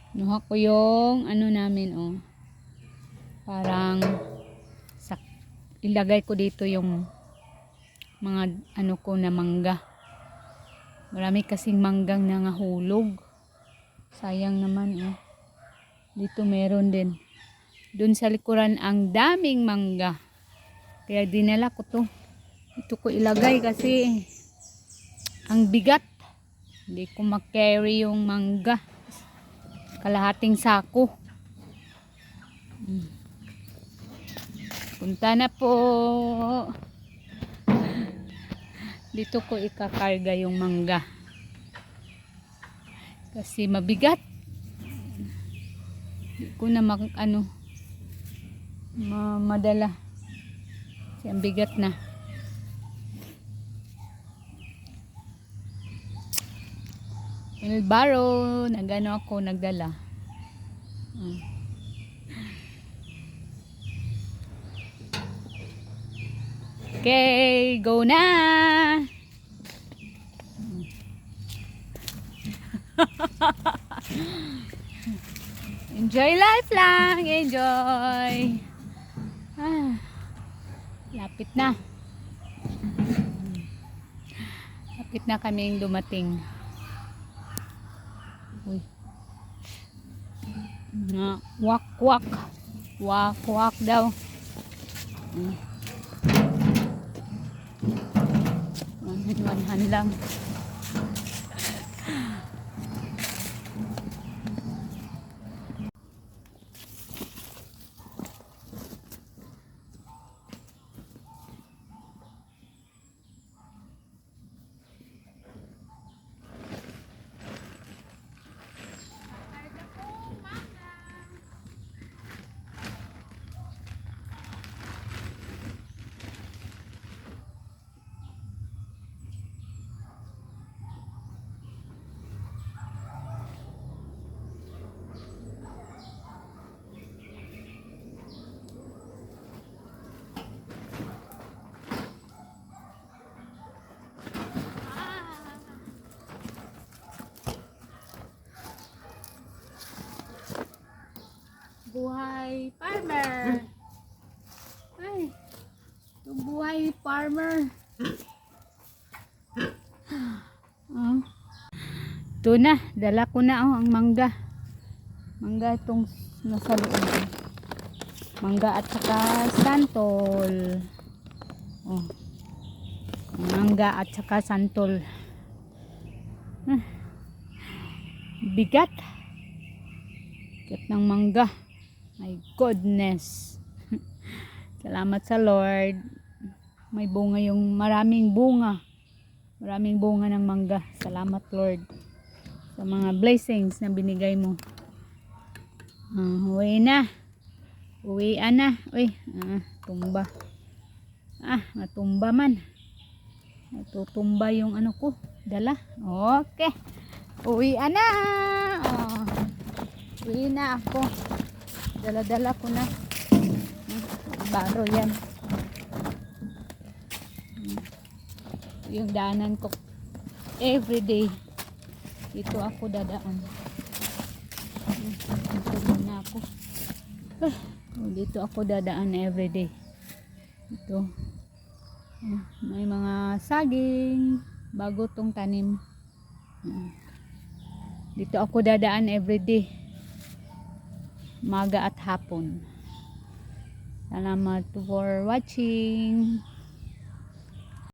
Nuha ko yung ano namin, oh. Parang ilagay ko dito yung mga ano ko na mangga. Marami kasing manggang nangahulog. Sayang naman, oh. Dito meron din. Doon sa likuran ang daming mangga. Kaya dinala ko to. Ito ko ilagay kasi ang bigat. Hindi ko makarry yung mangga. Kalahating sako. Punta na po. Dito ko ikakarga yung mangga. Kasi mabigat. Hindi ko na madala. Kasi ang bigat na. Wheelbarrow, nagano ako nagdala. Okay, go na. Enjoy life lang, enjoy. Lapit na. Lapit na kaming dumating. Uy. Wak wak. Wak wak daw. One lang. Buhay farmer. Ay, ito buhay farmer. Ito na, dala ko na ang mangga. Mangga itong nasa loob. Mangga at saka santol. Oh. Mangga at saka santol. Bigat. Bigat ng mangga. My goodness. Salamat sa Lord. May bunga yung maraming bunga. Maraming bunga ng mangga. Salamat Lord. Sa mga blessings na binigay mo. Uwi na. Uwian na. Uy, tumba. Matumba man. Natutumba yung ano ko. Dala. Okay. Uwian na. Uwi na ako. Dala-dala ko na. Baro yan. Yung daanan ko everyday. Dito ako dadaan. Dito na ako. Dito ako dadaan everyday. Ito. May mga saging. Bago tong tanim. Dito ako dadaan everyday. Maga at hapon. Salamat for watching.